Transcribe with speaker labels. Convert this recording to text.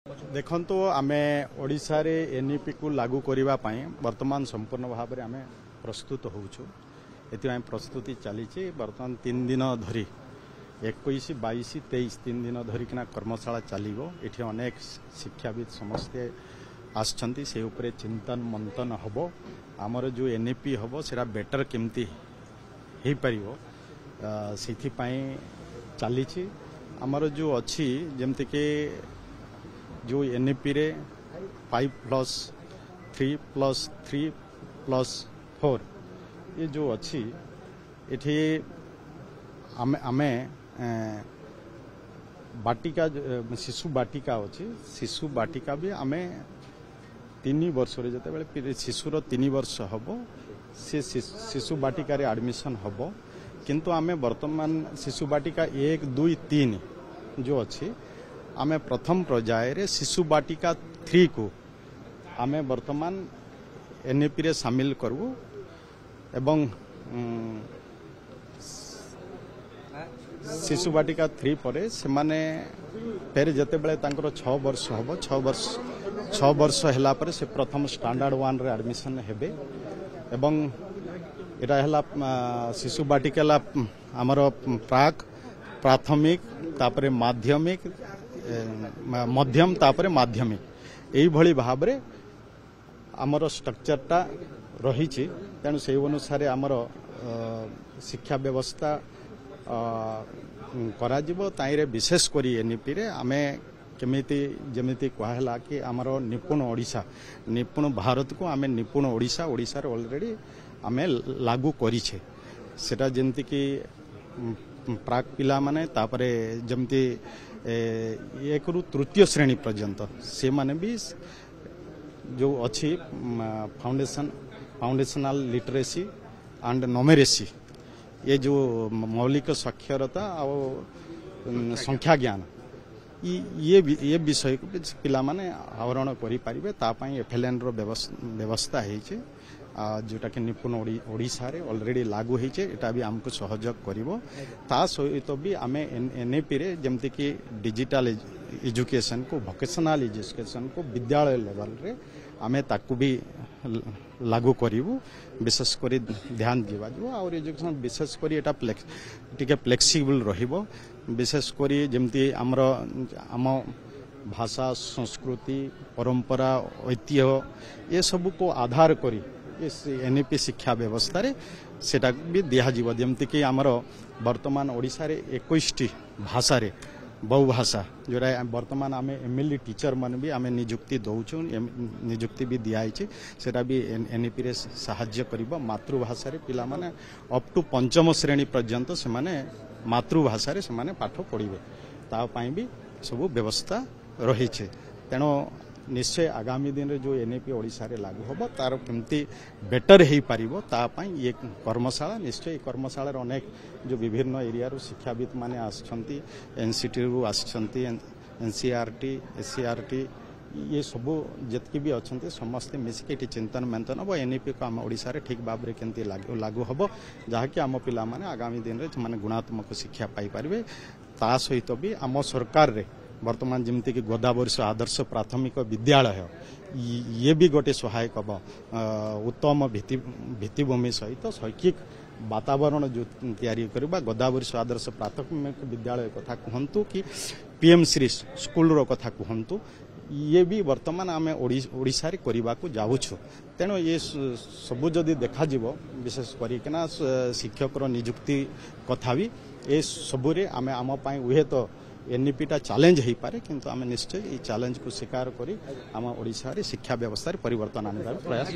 Speaker 1: देखो आम ओडिशा रे एनईपी को लागू करने वर्तमान संपूर्ण भाव में आम प्रस्तुत होचु एथि प्रस्तुति चली वर्तमान 3 दिन धरी 21, 22, 23 3 दिन धरिकिना कर्मशाला चलो ये अनेक शिक्षाविद समस्ते आसछंती से उपरे चिंतन मंथन हब आमर जो एनईपी हम से बेटर केमती हो पार से चली आमर जो अच्छी जमती के जो एनईपी रे 5+3+3+4 ये जो अच्छी ये आमे बाटिका शिशु बाटिका अच्छी शिशु बाटिका भी आमे 3 वर्ष जो शिशुर 3 वर्ष हम से शिशु बाटिका रे एडमिशन हम किंतु आमे वर्तमान शिशु बाटिका 1, 2, 3 जो अच्छी आमे प्रथम पर्याय रे शिशु बाटिका 3 को आमे वर्तमान एनईपी रे शामिल करबू एवं शिशु बाटिका 3 परे से माने फेर जते बेले तांकर 6 वर्ष हम 6 वर्ष हला परे से प्रथम स्टैंडर्ड 1 रे एडमिशन हेबे एवं एटा हला शिशु बाटिका ला हमर प्राथमिक तापरे माध्यमिक मध्यम तापरे माध्यमिक यही भली भाव रे आमर स्ट्रक्चरटा रही तेणु से अनुसार आमर शिक्षा व्यवस्था करा जिवो ताइरे विशेष करी एनईपी रे आमे केमिति जेमिति कहला कि आमर निपुण ओडिशा निपुण भारत को आमे निपुण ओडिशा ओडिशा रे ऑलरेडी आमे लागू करी छे सेटा जेमति कि प्राक पिला माने तापरे जमती 1 ରୁ 3 श्रेणी पर्यंत से माने भी जो अच्छी फाउंडेशनल लिटरेसी एंड न्यूमेरेसी ये जो मौलिक साक्षरता और संख्या ज्ञान ये विषय को पिला माने आवरण करि परिबे ता पई एफएलएन रो व्यवस्था है जोटा कि निपुण ओडिशा रे ऑलरेडी लागू होइचे एटा भी हमको सहयोग करिवो ता सहित भी आमे एनईपी रे जेमति कि डिजिटल एजुकेशन को वोकेशनल एजुकेशन को विद्यालय लेवल रे आमे ताकू भी लागू करिवो विशेष करी ध्यान दिवा जो और एजुकेशन विशेष करी एटा टिके फ्लेक्सिबल रहिबो विशेष करी जेमति हमरो आम भाषा संस्कृति परंपरा ऐतिह्य ये सब को आधार करी इस एनईपी शिक्षा व्यवस्था रे सेटा भी दिया जीव जमती कि आमर वर्तमान ओडिशा रे 21 भाषा रे बहुभाषा जोरा वर्तमान आमे एमएलई टीचर मन भी आमे नियुक्ति दउछु नियुक्ति भी दिया है सेटा भी एनईपी रे सहाय्य करिवो मातृभाषा रे पिला माने अप टू 5म श्रेणी पर्यंत से माने मातृभाषा रे से माने पाठ पढ़िबे ता पई भी सब व्यवस्था रही छे तेनो निश्चय आगामी दिन रे जो एनईपी ओडिशा रे लागू होबो तार केमती बेटर हेई पारिबो ता पई ये कर्मशाला निश्चय कर्मशाला रे अनेक जो विभिन्न एरिया रो शिक्षाविद माने आछंती एनसीटी रो आछंती एनसीईआरटी एससीईआरटी ये सब जतकी भी अच्छे समस्ते मिसिक चिंतन मंथन हम एनईपी को आम ओडिशा रे ठीक भाव में केमती लागू हम जहाँकि आम पिला माने आगामी दिन रे माने गुणात्मक शिक्षा पाई पारिबे ता सहित भी आम सरकार रे वर्तमान जमती कि गोदावरी आदर्श प्राथमिक विद्यालय ये भी गोटे सहायक हम उत्तम भित्तिभूमि सहित शैक्षिक वातावरण जो तैयारी करबा गोदावरी आदर्श प्राथमिक विद्यालय कथा कहतु कि पीएम श्री स्कूल रो कथा कहतु ये भी वर्तमान आम ओडिशा रे करबा को जाउछु तेणु ये सब जदि देखा जीवो विशेष करिकना शिक्षक रो नियुक्ति कथा भी ए सबुरे आमे आम पई उहे तो एनईपीटा चैलेंज हो पारे किंतु आम निश्चय ये चैलेंज को स्वीकार करी आम ओडिशा रे शिक्षा व्यवस्था रे परिवर्तन आने प्रयास